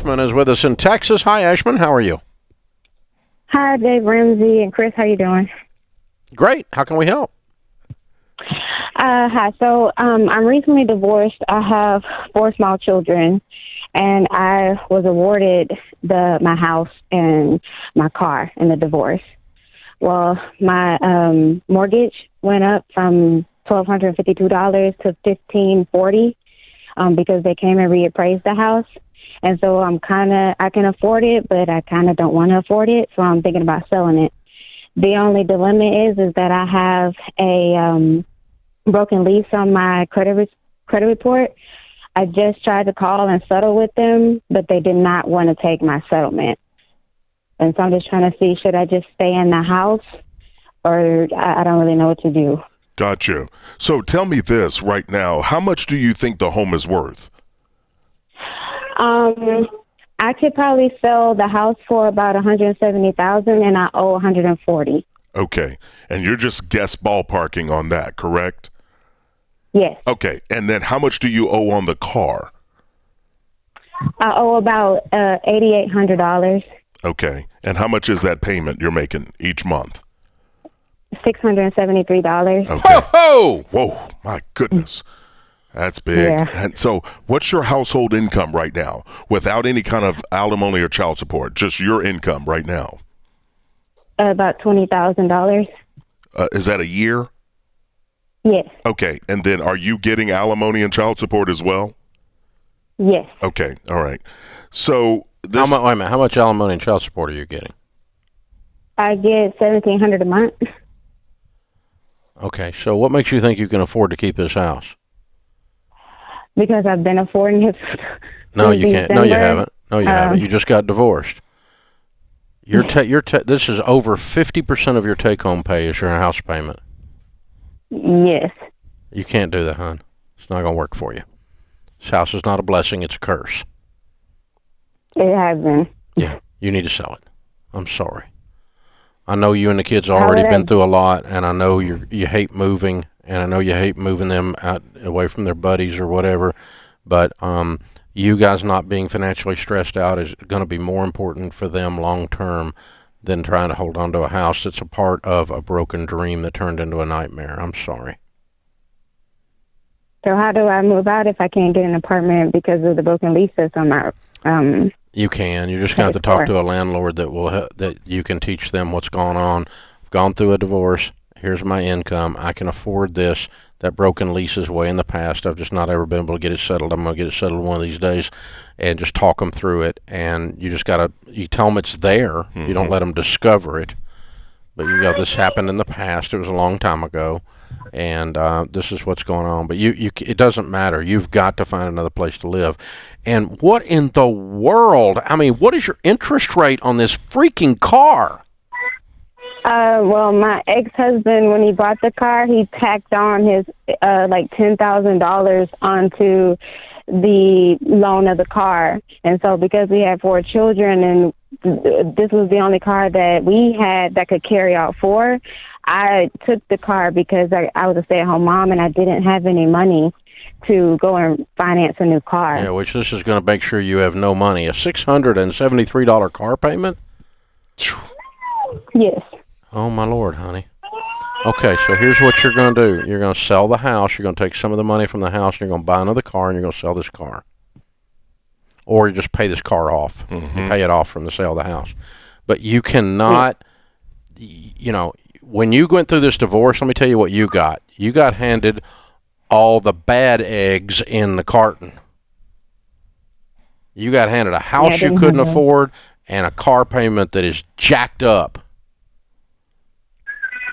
Ashman is with us in Texas. Hi, Ashman. How are you? Hi, Dave, Ramsey, and Chris. How you doing? Great. How can we help? Hi. So I'm recently divorced. I have 4 small children, and I was awarded my house and my car in the divorce. Well, my mortgage went up from $1,252 to $1,540 because they came and reappraised the house. And so I can afford it, but I kind of don't want to afford it, so I'm thinking about selling it. The only dilemma is that I have a broken lease on my credit report. I just tried to call and settle with them, but they did not want to take my settlement. And so I'm just trying to see, should I just stay in the house, or I don't really know what to do. Gotcha. So tell me this right now. How much do you think the home is worth? I could probably sell the house for about $170,000, and I owe $140,000. Okay, and you're just guess ballparking on that, correct? Yes. Okay, and then how much do you owe on the car? I owe about $8,800. Okay, and how much is that payment you're making each month? $673. Okay. Ho, ho! Whoa, my goodness. That's big. Yeah. And so what's your household income right now without any kind of alimony or child support? Just your income right now? About $20,000. Is that a year? Yes. Okay. And then are you getting alimony and child support as well? Yes. Okay. All right. So this... Wait a minute. How much alimony and child support are you getting? I get $1,700 a month. Okay. So what makes you think you can afford to keep this house? Because I've been affording it. No, you can't. No, you haven't. No, you haven't. You just got divorced. This is over 50% of your take-home pay is your house payment. Yes. You can't do that, hon. It's not going to work for you. This house is not a blessing. It's a curse. It has been. Yeah, you need to sell it. I'm sorry. I know you and the kids already been through a lot, and I know you hate moving, and I know you hate moving them out away from their buddies or whatever, but you guys not being financially stressed out is going to be more important for them long term than trying to hold on to a house that's a part of a broken dream that turned into a nightmare. I'm sorry. So how do I move out if I can't get an apartment because of the broken lease that's on my You can. You're just going to have to talk to a landlord that you can teach them what's going on. I've gone through a divorce. Here's my income. I can afford this. That broken lease is way in the past. I've just not ever been able to get it settled. I'm going to get it settled one of these days and just talk them through it. And you just got to, you tell them it's there. Mm-hmm. You don't let them discover it. But this happened in the past. It was a long time ago. And this is what's going on. But it doesn't matter. You've got to find another place to live. And what in the world? I mean, what is your interest rate on this freaking car? Well, my ex-husband, when he bought the car, he tacked on his like $10,000 onto the loan of the car. And so because we had 4 children and this was the only car that we had that could carry out 4, I took the car because I was a stay-at-home mom and I didn't have any money to go and finance a new car. Yeah, which this is going to make sure you have no money. A $673 car payment? Yes. Oh, my Lord, honey. Okay, so here's what you're going to do. You're going to sell the house. You're going to take some of the money from the house, and you're going to buy another car, and you're going to sell this car. Or you just pay this car off. Mm-hmm. You pay it off from the sale of the house. But you cannot, when you went through this divorce, let me tell you what you got. You got handed all the bad eggs in the carton. You got handed a house you couldn't afford and a car payment that is jacked up.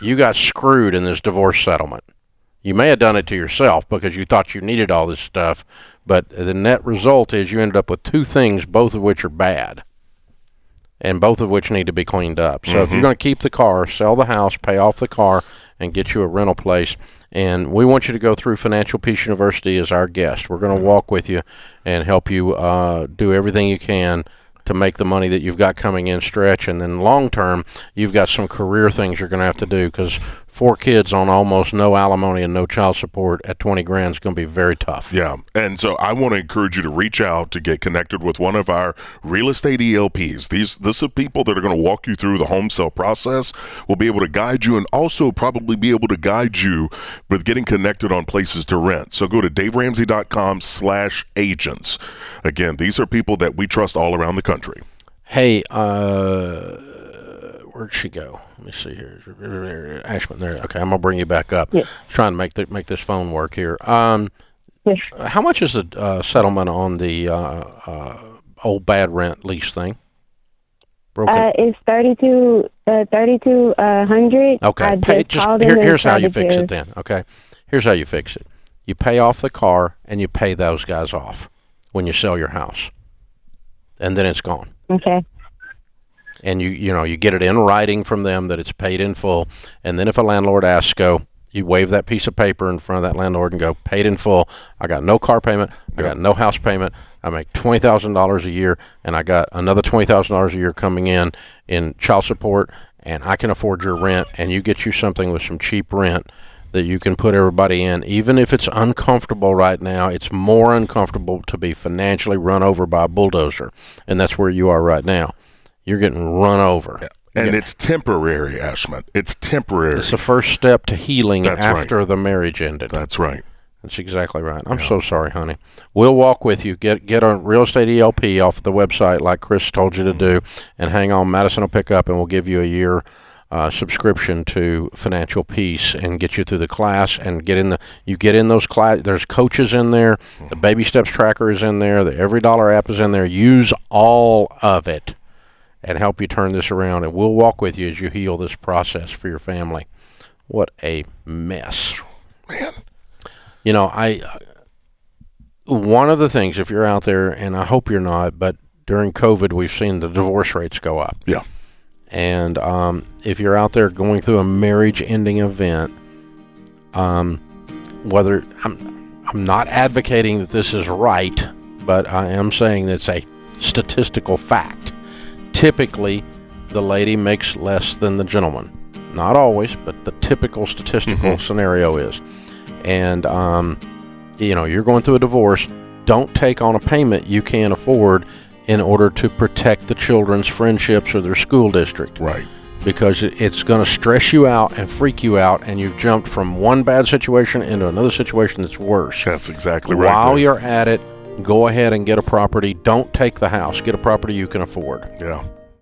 You got screwed in this divorce settlement. You may have done it to yourself because you thought you needed all this stuff, but the net result is you ended up with 2 things, both of which are bad, and both of which need to be cleaned up. So if you're going to keep the car, sell the house, pay off the car, and get you a rental place. And we want you to go through Financial Peace University as our guest. We're going to walk with you and help you do everything you can to make the money that you've got coming in stretch. And then long term, you've got some career things you're going to have to do because 4 kids on almost no alimony and no child support at 20 grand is going to be very tough. Yeah. And so I want to encourage you to reach out to get connected with one of our real estate ELPs. This are people that are going to walk you through the home sale process, will be able to guide you, and also probably be able to guide you with getting connected on places to rent. So go to daveramsey.com/agents. Again, these are people that we trust all around the country. Hey, where'd she go? Let me see here. Ashman, there. Okay, I'm gonna bring you back up. Yes. Trying to make this phone work here. Yes. How much is the settlement on the old bad rent lease thing? It's 3,200. Okay, here's how you fix it then. Okay, here's how you fix it. You pay off the car and you pay those guys off when you sell your house, and then it's gone. Okay. And you get it in writing from them that it's paid in full. And then if a landlord asks, you wave that piece of paper in front of that landlord and go, paid in full. I got no car payment. I got no house payment. I make $20,000 a year, and I got another $20,000 a year coming in child support, and I can afford your rent, and you get you something with some cheap rent that you can put everybody in. Even if it's uncomfortable right now, it's more uncomfortable to be financially run over by a bulldozer, and that's where you are right now. You're getting run over. Yeah. And it's temporary, Ashman. It's temporary. It's the first step to healing after the marriage ended. That's right. That's exactly right. I'm so sorry, honey. We'll walk with you. Get a real estate ELP off the website like Chris told you to do, and hang on. Madison will pick up, and we'll give you a year subscription to Financial Peace and get you through the class and get in those class. There's coaches in there. The Baby Steps Tracker is in there. The Every Dollar app is in there. Use all of it and help you turn this around, and we'll walk with you as you heal this process for your family. What a mess. Man. One of the things, if you're out there, and I hope you're not, but during COVID, we've seen the divorce rates go up. Yeah. And if you're out there going through a marriage-ending event, whether I'm not advocating that this is right, but I am saying that's a statistical fact. Typically, the lady makes less than the gentleman. Not always, but the typical statistical scenario is. And, you're going through a divorce. Don't take on a payment you can't afford in order to protect the children's friendships or their school district. Right. Because it's going to stress you out and freak you out, and you've jumped from one bad situation into another situation that's worse. That's exactly right. While you're at it, go ahead and get a property. Don't take the house. Get a property you can afford. Yeah.